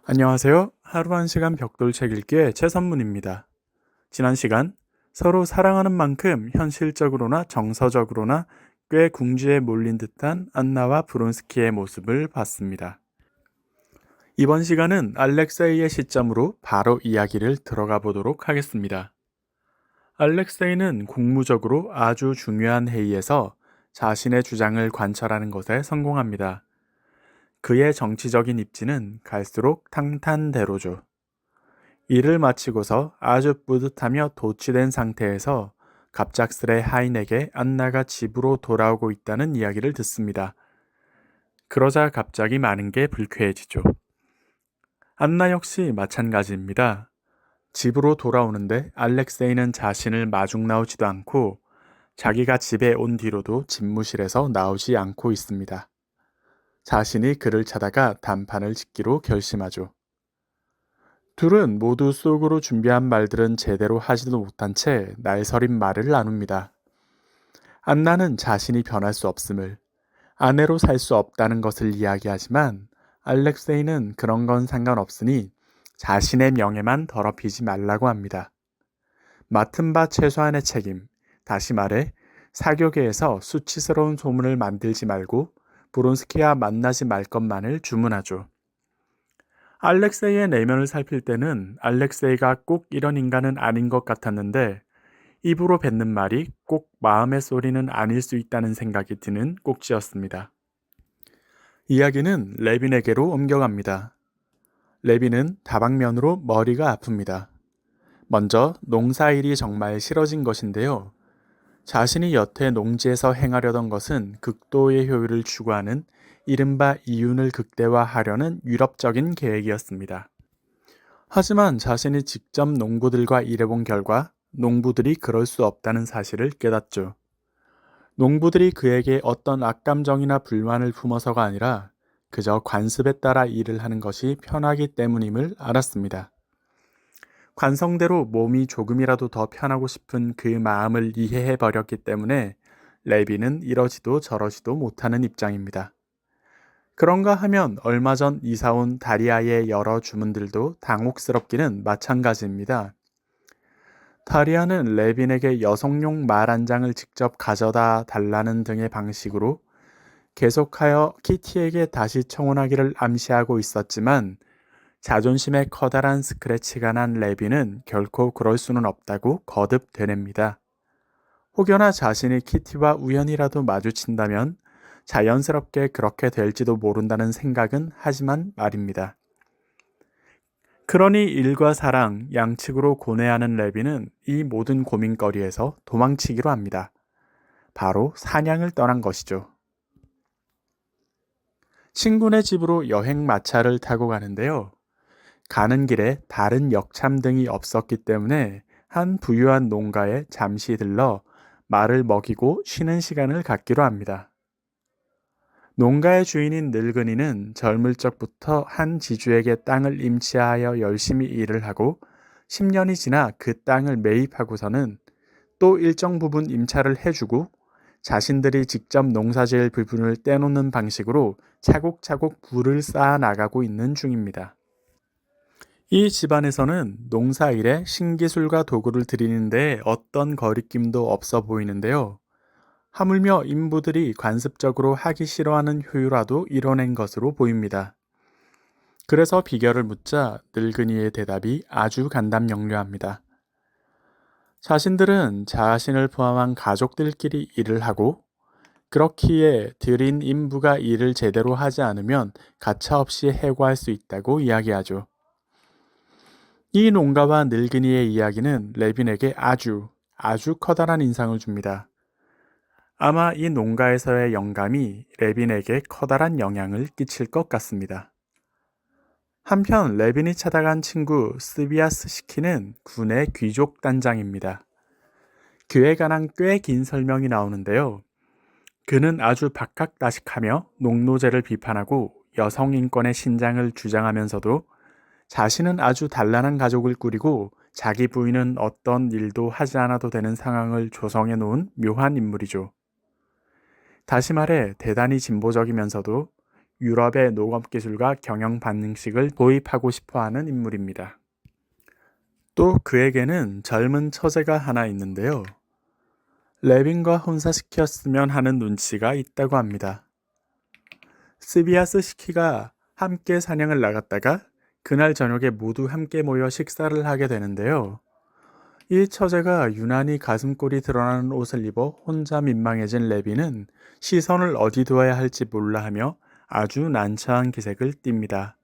안녕하세요. 하루 한 시간 벽돌 책 읽기의 최선문입니다. 지난 시간 서로 사랑하는 만큼 현실적으로나 정서적으로나 꽤 궁지에 몰린 듯한 안나와 브론스키의 모습을 봤습니다. 이번 시간은 알렉세이의 시점으로 바로 이야기를 들어가 보도록 하겠습니다. 알렉세이는 국무적으로 아주 중요한 회의에서 자신의 주장을 관철하는 것에 성공합니다. 그의 정치적인 입지는 갈수록 탄탄대로죠. 일을 마치고서 아주 뿌듯하며 도취된 상태에서 갑작스레 하인에게 안나가 집으로 돌아오고 있다는 이야기를 듣습니다. 그러자 갑자기 많은 게 불쾌해지죠. 안나 역시 마찬가지입니다. 집으로 돌아오는데 알렉세이는 자신을 마중 나오지도 않고 자기가 집에 온 뒤로도 집무실에서 나오지 않고 있습니다. 자신이 그를 찾아가 단판을 짓기로 결심하죠. 둘은 모두 속으로 준비한 말들은 제대로 하지도 못한 채 날서린 말을 나눕니다. 안나는 자신이 변할 수 없음을, 아내로 살 수 없다는 것을 이야기하지만 알렉세이는 그런 건 상관없으니 자신의 명예만 더럽히지 말라고 합니다. 맡은 바 최소한의 책임, 다시 말해 사교계에서 수치스러운 소문을 만들지 말고 브론스키와 만나지 말 것만을 주문하죠. 알렉세이의 내면을 살필 때는 알렉세이가 꼭 이런 인간은 아닌 것 같았는데 입으로 뱉는 말이 꼭 마음의 소리는 아닐 수 있다는 생각이 드는 꼭지였습니다. 이야기는 레빈에게로 옮겨갑니다. 레빈은 다방면으로 머리가 아픕니다. 먼저 농사일이 정말 싫어진 것인데요. 자신이 여태 농지에서 행하려던 것은 극도의 효율을 추구하는 이른바 이윤을 극대화하려는 유럽적인 계획이었습니다. 하지만 자신이 직접 농부들과 일해본 결과 농부들이 그럴 수 없다는 사실을 깨닫죠. 농부들이 그에게 어떤 악감정이나 불만을 품어서가 아니라 그저 관습에 따라 일을 하는 것이 편하기 때문임을 알았습니다. 관성대로 몸이 조금이라도 더 편하고 싶은 그 마음을 이해해 버렸기 때문에 레비는 이러지도 저러지도 못하는 입장입니다. 그런가 하면 얼마 전 이사온 다리아의 여러 주문들도 당혹스럽기는 마찬가지입니다. 다리아는 레빈에게 여성용 말 한 장을 직접 가져다 달라는 등의 방식으로 계속하여 키티에게 다시 청혼하기를 암시하고 있었지만 자존심에 커다란 스크래치가 난 레빈은 결코 그럴 수는 없다고 거듭 되냅니다. 혹여나 자신이 키티와 우연이라도 마주친다면 자연스럽게 그렇게 될지도 모른다는 생각은 하지만 말입니다. 그러니 일과 사랑, 양측으로 고뇌하는 레빈은 이 모든 고민거리에서 도망치기로 합니다. 바로 사냥을 떠난 것이죠. 친구네 집으로 여행 마차를 타고 가는데요. 가는 길에 다른 역참 등이 없었기 때문에 한 부유한 농가에 잠시 들러 말을 먹이고 쉬는 시간을 갖기로 합니다. 농가의 주인인 늙은이는 젊을 적부터 한 지주에게 땅을 임차하여 열심히 일을 하고 10년이 지나 그 땅을 매입하고서는 또 일정 부분 임차를 해주고 자신들이 직접 농사지을 부분을 떼놓는 방식으로 차곡차곡 부를 쌓아 나가고 있는 중입니다. 이 집안에서는 농사일에 신기술과 도구를 들이는 데 어떤 거리낌도 없어 보이는데요. 하물며 인부들이 관습적으로 하기 싫어하는 효율화도 이뤄낸 것으로 보입니다. 그래서 비결을 묻자 늙은이의 대답이 아주 간단명료합니다. 자신들은 자신을 포함한 가족들끼리 일을 하고 그렇기에 들인 인부가 일을 제대로 하지 않으면 가차없이 해고할 수 있다고 이야기하죠. 이 농가와 늙은이의 이야기는 레빈에게 아주 커다란 인상을 줍니다. 아마 이 농가에서의 영감이 레빈에게 커다란 영향을 끼칠 것 같습니다. 한편 레빈이 찾아간 친구 스비아스 시키는 군의 귀족 단장입니다. 그에 관한 꽤 긴 설명이 나오는데요. 그는 아주 박학다식하며 농노제를 비판하고 여성 인권의 신장을 주장하면서도 자신은 아주 단란한 가족을 꾸리고 자기 부인은 어떤 일도 하지 않아도 되는 상황을 조성해 놓은 묘한 인물이죠. 다시 말해 대단히 진보적이면서도 유럽의 농업기술과 경영 방식을 도입하고 싶어하는 인물입니다. 또 그에게는 젊은 처제가 하나 있는데요. 레빈과 혼사시켰으면 하는 눈치가 있다고 합니다. 스비아스 시키가 함께 사냥을 나갔다가 그날 저녁에 모두 함께 모여 식사를 하게 되는데요. 이 처제가 유난히 가슴골이 드러나는 옷을 입어 혼자 민망해진 레비는 시선을 어디 두어야 할지 몰라 하며 아주 난처한 기색을 띱니다.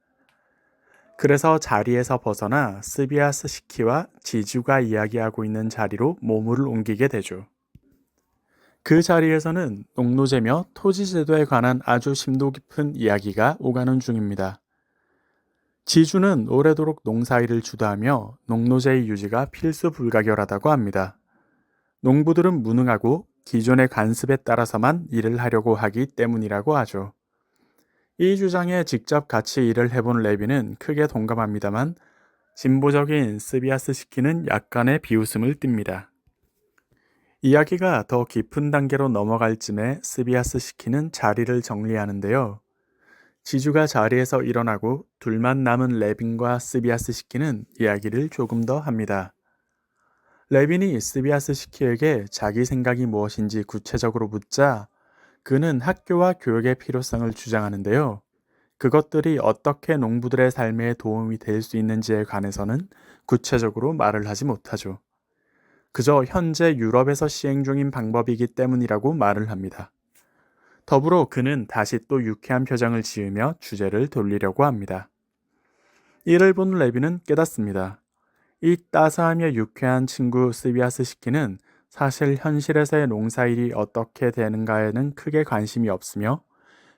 그래서 자리에서 벗어나 스비아스 시키와 지주가 이야기하고 있는 자리로 몸을 옮기게 되죠. 그 자리에서는 농노제며 토지제도에 관한 아주 심도 깊은 이야기가 오가는 중입니다. 지주는 오래도록 농사일을 주도하며 농노제의 유지가 필수 불가결하다고 합니다. 농부들은 무능하고 기존의 관습에 따라서만 일을 하려고 하기 때문이라고 하죠. 이 주장에 직접 같이 일을 해본 레비는 크게 동감합니다만 진보적인 스비아스 시키는 약간의 비웃음을 띱니다. 이야기가 더 깊은 단계로 넘어갈 쯤에 스비아스 시키는 자리를 정리하는데요. 지주가 자리에서 일어나고 둘만 남은 레빈과 스비아스 시키는 이야기를 조금 더 합니다. 레빈이 스비아스 시키에게 자기 생각이 무엇인지 구체적으로 묻자 그는 학교와 교육의 필요성을 주장하는데요. 그것들이 어떻게 농부들의 삶에 도움이 될 수 있는지에 관해서는 구체적으로 말을 하지 못하죠. 그저 현재 유럽에서 시행 중인 방법이기 때문이라고 말을 합니다. 더불어 그는 다시 또 유쾌한 표정을 지으며 주제를 돌리려고 합니다. 이를 본 레비는 깨닫습니다. 이 따스하며 유쾌한 친구 스비아스 시키는 사실 현실에서의 농사일이 어떻게 되는가에는 크게 관심이 없으며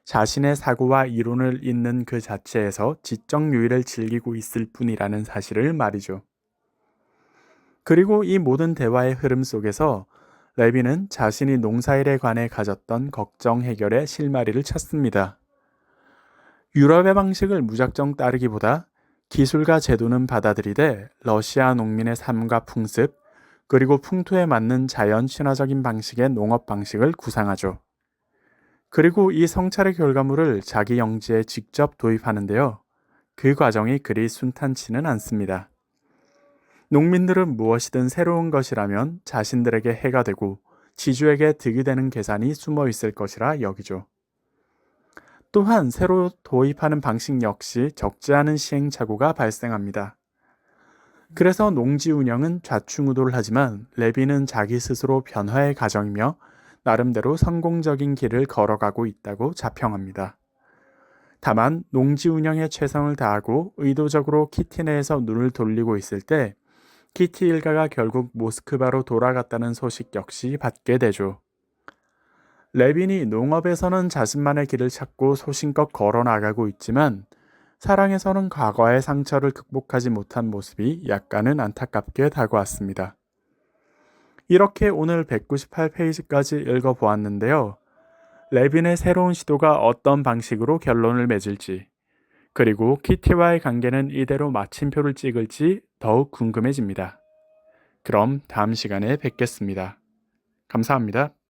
자신의 사고와 이론을 잇는 그 자체에서 지적 유의를 즐기고 있을 뿐이라는 사실을 말이죠. 그리고 이 모든 대화의 흐름 속에서 레비는 자신이 농사일에 관해 가졌던 걱정 해결의 실마리를 찾습니다. 유럽의 방식을 무작정 따르기보다 기술과 제도는 받아들이되 러시아 농민의 삶과 풍습, 그리고 풍토에 맞는 자연 친화적인 방식의 농업 방식을 구상하죠. 그리고 이 성찰의 결과물을 자기 영지에 직접 도입하는데요. 그 과정이 그리 순탄치는 않습니다. 농민들은 무엇이든 새로운 것이라면 자신들에게 해가 되고 지주에게 득이 되는 계산이 숨어 있을 것이라 여기죠. 또한 새로 도입하는 방식 역시 적지 않은 시행착오가 발생합니다. 그래서 농지 운영은 좌충우돌 하지만 레비는 자기 스스로 변화의 과정이며 나름대로 성공적인 길을 걸어가고 있다고 자평합니다. 다만 농지 운영에 최선을 다하고 의도적으로 키티 내에서 눈을 돌리고 있을 때 키티 일가가 결국 모스크바로 돌아갔다는 소식 역시 받게 되죠. 레빈이 농업에서는 자신만의 길을 찾고 소신껏 걸어나가고 있지만 사랑에서는 과거의 상처를 극복하지 못한 모습이 약간은 안타깝게 다가왔습니다. 이렇게 오늘 198페이지까지 읽어보았는데요. 레빈의 새로운 시도가 어떤 방식으로 결론을 맺을지, 그리고 키티와의 관계는 이대로 마침표를 찍을지 더욱 궁금해집니다. 그럼 다음 시간에 뵙겠습니다. 감사합니다.